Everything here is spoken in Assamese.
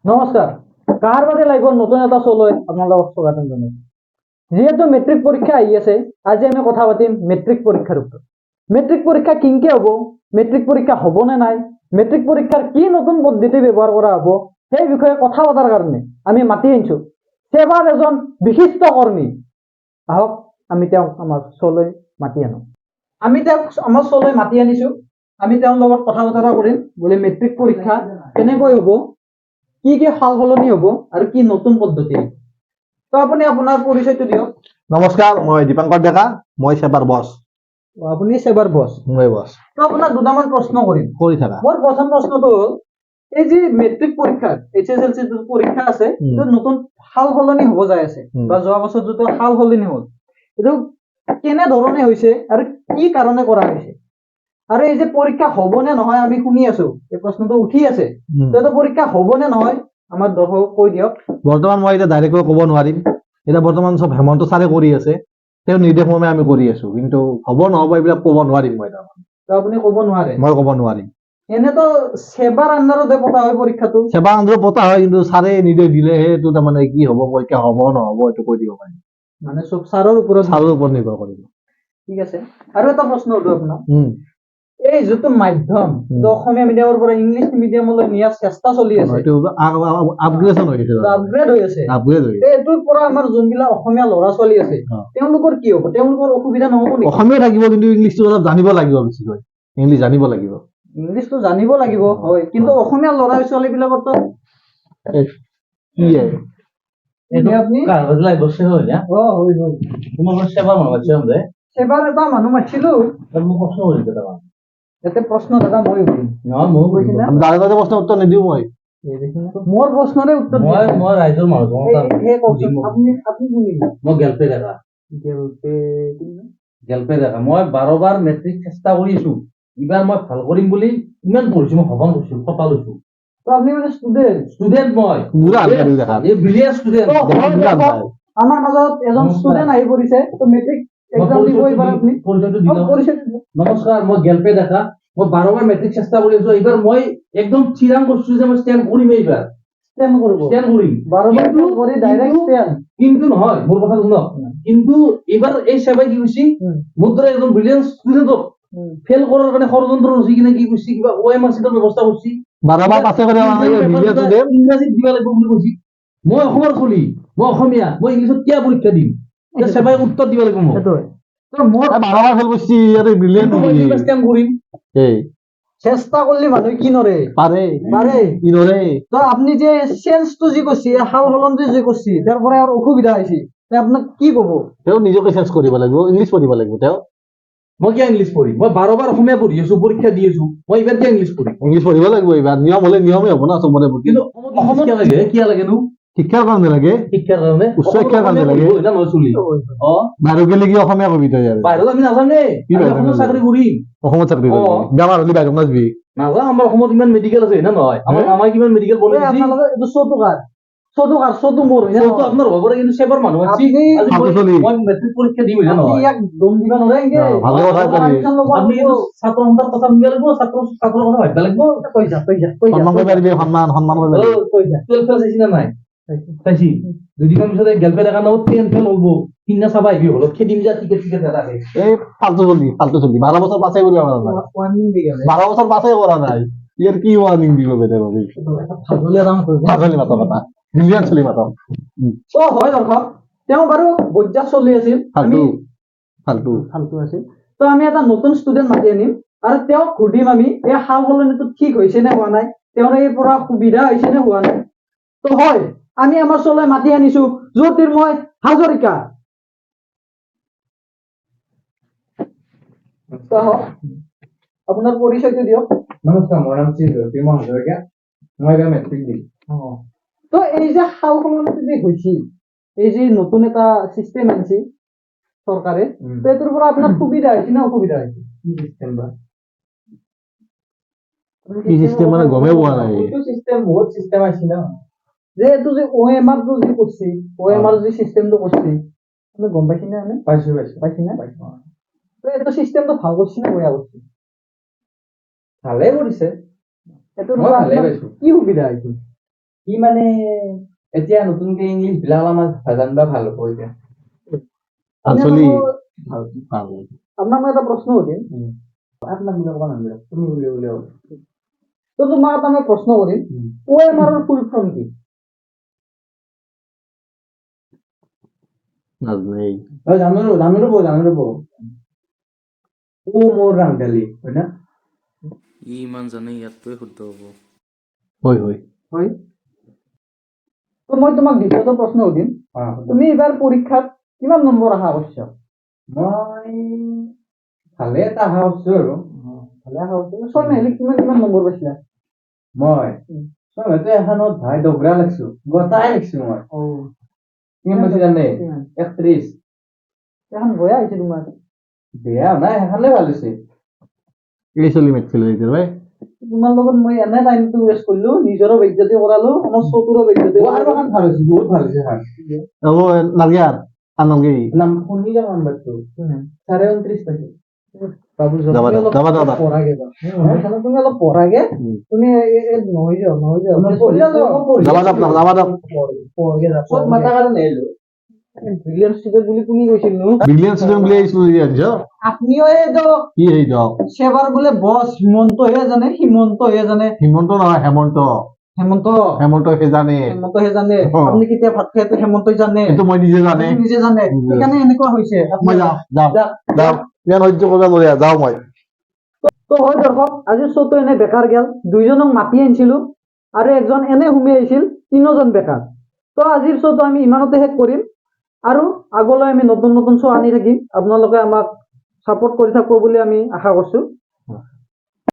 নমস্কাৰ। কাহাৰবাৰী লাইভৰ নতুন এটা শ্ব'লৈ আপোনালোকক স্বাগতম জনাইছোঁ। যিহেতু মেট্ৰিক পৰীক্ষা আহি আছে, আজি আমি কথা পাতিম মেট্ৰিক পৰীক্ষাৰ ওপৰত। মেট্ৰিক পৰীক্ষা কিনকে হ'ব, মেট্ৰিক পৰীক্ষা হ'ব নে নাই, মেট্ৰিক পৰীক্ষাৰ কি নতুন পদ্ধতি ব্যৱহাৰ কৰা হ'ব, সেই বিষয়ে কথা পতাৰ কাৰণে আমি মাতি আনিছোঁ সেৱাৰ এজন বিশিষ্ট কৰ্মী। আহক আমি তেওঁক আমাৰ শ্ব'লৈ মাতি আনো। আমি তেওঁক আমাৰ শ্ব'লৈ মাতি আনিছোঁ। আমি তেওঁৰ লগত কথা বতৰা কৰিম বোলে মেট্ৰিক পৰীক্ষা কেনেকৈ হ'ব, কি কি সাল সলনি হ'ব আৰু কি নতুন পদ্ধতি। তো আপুনি আপোনাৰ পৰিচয়টো দিয়ক। নমস্কাৰ, মই দীপাংকৰ ডেকা, মই সেবাৰ বছ। আপুনি সেবাৰ বছ। মই বছ। তো আপোনাক দুটামান প্ৰশ্ন কৰিম। কৰি থাকা। মোৰ প্ৰথম প্ৰশ্নটো হ'ল, এই যি মেট্ৰিক পৰীক্ষাত HSLC যিটো পৰীক্ষা আছে, এইটো নতুন সাল সলনি হ'ব যাই আছে বা যোৱা বছৰ যিটো সাল সলনি হ'ল, এইটো কেনে ধৰণে হৈছে আৰু কি কাৰণে কৰা হৈছে? আৰু এই যে পৰীক্ষা হ'ব নে নহয় আমি শুনি আছো, এই প্ৰশ্নটো উঠি আছে, এইটো পৰীক্ষা হ'ব নে নহয় আমাৰ দৰ্শকক কৈ দিয়ক। বৰ্তমান মই এতিয়া ডাইৰেক্টকৈ ক'ব নোৱাৰিম। এতিয়া বৰ্তমান চব হেমন্ত ছাৰে কৰি আছে, তেওঁ নিৰ্দেশ মৰ্মে আমি কৰি আছো, কিন্তু হ'ব নহ'ব এইবিলাক ক'ব নোৱাৰিম। মই তো আপুনি ক'ব নোৱাৰে? মই ক'ব নোৱাৰিম। এনেতো সেবাৰ আণ্ডাৰতে পতা হয় পৰীক্ষাটো। সেবাৰ আণ্ডাৰত পতা হয়, কিন্তু ছাৰে নিৰ্দেশ দিলেহে এইটো তাৰমানে কি হ'ব, পৰীক্ষা হ'ব নহ'ব এইটো কৈ দিব পাৰিম। মানে চব ছাৰৰ ওপৰত নিৰ্ভৰ কৰিব। ঠিক আছে। আৰু এটা প্ৰশ্ন সুধো আপোনাক, এই যিটো মাধ্যম অসমীয়া মিডিয়ামৰ পৰা ইংলিছ মিডিয়ামলৈ নিয়াৰ চেষ্টা চলি আছে, আপগ্ৰেড হৈ আছে, এইটোৰ পৰা আমাৰ যোনবিলাক অসমীয়া ল'ৰা ছোৱালী আছে তেওঁলোকৰ কি হ'ব? তেওঁলোকৰ অসুবিধা নহ'ব নেকি? অসমীয়া থাকিব, কিন্তু ইংলিছটো অলপ জানিব লাগিব, বেছিকৈ ইংলিছ জানিব লাগিব। ইংলিছটো জানিব লাগিব, হয়, কিন্তু অসমীয়া ল'ৰা ছোৱালী বিলাকতো কি সেবাৰ এটা মানুহ মাতিছিলো। ইয়াতে প্ৰশ্ন দাদা মই সুধিম। প্ৰশ্ন উত্তৰ নিদিওঁ মই। মোৰ প্ৰশ্নৰে উত্তৰ মই ৰাইজৰ মানুহ। মই গেলপে দেখা। মই 12 বাৰ মেট্ৰিক চেষ্টা কৰিছো। এইবাৰ মই ভাল কৰিম বুলি ইমান পঢ়িছো, মই ভগৱান কৰিছো, কথা লৈছো। আপনি মানে ষ্টুডেন্ট মই ব্ৰিলিয়ান্ট ষ্টুডেন্ট। আমাৰ মাজত এজন ষ্টুডেন্ট আহি পৰিছে, তো মেট্ৰিক এক্সাম দিব এইবাৰ আপুনি। নমস্কাৰ, মই গেলপে দেখা। মই 12 বাৰ মেট্ৰিক চেষ্টা কৰি আছো। এইবাৰ মই একদম চিৰাং কৰিছো যে মই ষ্টেণ্ড কৰিম। এইবাৰ ষ্টেণ্ড কৰিব, ষ্টেণ্ড কৰিম। 12 বাৰ কৰি ডাইৰেক্ট ষ্টেণ্ড। কিন্তু নহয়, মোৰ কথা শুনক। কিন্তু এইবাৰ এই সেৱাই কি কৈছি, মোৰ দৰে এজন ব্ৰিলিয়ান্ট ষ্টুডেন্টক ফেল কৰাৰ কাৰণে ষড়যন্ত্ৰ ৰচি কিনে কি কৈছি, কিবা OMR চিটৰ ব্যৱস্থা কৰিছি, ইংৰাজীত দিবা লাগিব বুলি কৈছি। মই অসমৰ চলি, মই অসমীয়া, মই ইংলিছত কিয় পৰীক্ষা দিম? সেৱাই উত্তৰ দিব লাগিব মোক। চেষ্টা করলে মানুষ কি নরে পারে পারে কি নরে। তো আপনি যে চেঞ্জটো যে করছি, হাল হলনটো যে করছি, তারপরে আর অসুবিধা হয়েছে, আপনার কি কব? তেওঁ নিজকে চেঞ্জ কৰিব লাগিব, ইংলিছ পঢ়িব লাগিব। তেওঁ মই কিয় ইংলিছ পঢ়িম? মই 12 বাৰ অসমীয়া পঢ়ি আছো, পৰীক্ষা দি আছো, মই এইবাৰ কিয় ইংলিছ পঢ়িম? ইংলিছ পঢ়িব লাগিব এইবাৰ। নিয়ম হলে নিয়মেই হ'ব না চবৰে। কিন্তু অসমত কিয় লাগে নো? শিক্ষাৰ কাৰণে লাগে, শিক্ষাৰ কাৰণে, উচ্চ শিক্ষাৰ কাৰণে লাগে। বাহিৰত গেলে কি অসমীয়া কবি তই? বাহিৰত আমি নাজানে, অসমত চাকৰি কৰিম। অসমত চাকৰি কৰিম, বেমাৰ হলে বাহিৰত নাযাবি? নাযাওঁ, আমাৰ অসমত ইমান মেডিকেল আছে না নহয়? আমাৰ মামাই কিমান মেডিকেল বনাইছে। আপোনাৰ হ'ব পাৰে, কিন্তু সেবাৰ মানুহ আছে। মই মেট্ৰিক পৰীক্ষা দিম না নহয়? আপুনি ছাত্ৰ সন্থাৰ কথা শুনিব লাগিব, ছাত্ৰৰ কথা ভাবিব লাগিব। সন্মান চাইছি না নাই? চাইছি। দুদিনমান পিছতে গেলপে দেখা নাও ট্ৰেইন ফেল হ'ব, কিনা চাবা আহিবি হলত খেদিম যা টিকেট নাথাকে। এই ফাল্টু চলি 12 বছৰ পাছে কৰিব পৰা নাই। 12 বছৰ পাছে কৰা নাই, ইয়াৰ কি ৱাৰ্নিং দিব বেলেগ? ব্ৰিলিয়ান্ট চলি মাতক। হয় দৰ্শক, তেওঁ বাৰু বৈজাক চলি আছিল, ফাল্টু আছিল। তো আমি এটা নতুন ষ্টুডেন্ট মাতি আনিম আৰু তেওঁক সুধিম আমি এই সাল সলনিটো ঠিক হৈছে নে হোৱা নাই, তেওঁৰ এই পৰা সুবিধা হৈছে নে হোৱা নাই। তো হয়, আমি আমাৰ শ্ব'লৈ মাতি আনিছো জ্যোতিৰ্ময় হাজৰিকা। আপোনাৰ পৰিচয়টো দিয়ক। নমস্কাৰ, মোৰ নাম শ্ৰী জ্যোতিৰ্ময় হাজৰিকা। মই এইবাৰ মেট্ৰিক দিম। তো এই যে সাল সলনিটো যে হৈছিল, এই যে নতুন এটা চিষ্টেম আনছি চৰকাৰে, তো এইটোৰ পৰা আপোনাৰ সুবিধা হৈছে না অসুবিধা হৈছে? কি চিষ্টেম বা? কি চিষ্টেম মানে গমেই পোৱা নাই। বহুত চিষ্টেম আছে না, যে এইটো যে OMR টো যে করছি, OMR যে সিস্টেমটো করছি, তুমি গম পাইছি না? আমি পাইছো পাইছি না? তো এইটো সিস্টেমটো ভাল করছি না বেয়া করছি? ভালে কৰিছে, এটোৰ মই পৰা ভালে আপোনাৰ পাইছো। কি সুবিধা হৈছে? কি মানে এতিয়া নতুনকে ইংলিছ বিলাক আমাৰ জানিবা ভাল হ'ব এতিয়া আঞ্চলিক আপোনাক মই এটা প্ৰশ্ন সুধিম আপোনাক বুলি ক'ব নালাগে তুমি বুলি হ'ল তো তোমাক এটা মই প্ৰশ্ন কৰিম OMR ৰ ফুল ফৰ্ম কি নাজনেই জানো ৰ'ব ও মোৰ ৰাংঢালি হয় না ই ইমান জানে ইয়াতকৈ শুদ্ধ হ'ব হয় হয় হয় তো মই তোমাক দ্বিতীয়টো প্ৰশ্ন সুধিম তুমি এইবাৰ পৰীক্ষাত কিমান নম্বৰ আশা কৰিছা মই ভালে এটা আশা কৰিছো আৰু ভালে আশা কৰিছা ছয় মাহিলী কিমান কিমান নম্বৰ পাইছিলা মই হয়তো এখনত ভাই দগৰা লাগছো গোটাই লিখছো মই কিমান পাইছো জানে 31 এখন বয়া হৈছে তোমাৰ বেয়া নাই সেইখনে ভাল হৈছে এই চলি মেটছিল এতিয়া ভাই তোমাৰ লগত মই এনে টাইমটো ৱেষ্ট কৰিলো নিজৰো বেজ্জতি কৰালো আমাৰ চতুৰো বেজ্জতি আৰু এখন ভাল হৈছে বহুত ভাল হৈছে এখন হ'ব নালগে আৰু নালগে নাম শুনি যাম নাম্বাৰটো 29 পাইছে বাবু যাবা যাবা পঢ়াগে তুমি অলপ পঢ়াগে তুমি নহয় যাও পঢ়াগে যা চব মাথা কাৰণে আহিলো ব্ৰিলিয়ান্ট ষ্টুডেন্ট বুলি তুমি কৈছিল নো বিলিয়ন ষ্টুডেন্ট বুলি আহিছিলো আনিছ আপনিও এইটো কি হেৰি দক সেবাৰ বোলে বছ হিমন্তহে জানে হিমন্ত নহয় হেমন্ত হেমন্ত হেমন্তহে জানে হেমন্তহে জানে অ। আপুনি কেতিয়া ভাত খাই তো হেমন্তই জানে কিন্তু মই নিজে জানে আপুনি নিজে জানে সেইকাৰণে এনেকুৱা হৈছে মই যাওঁ ইমান সহ্য কৰিব নোৱাৰি যাওঁ মই তো হয় দৰ্শক আজি শ্ব'টো এনে বেকাৰ গেল দুইজনক মাতি আনিছিলো আৰু একজন এনে সোমাই আহিছিল তিনিজন বেকাৰ তো আজিৰ শ্ব'টো আমি ইমানতে শেষ কৰিম আৰু আগলৈ আমি নতুন নতুন শ্ব' আনি থাকিম আপোনালোকে আমাক ছাপোৰ্ট কৰি থাকিব বুলি আমি আশা কৰিছো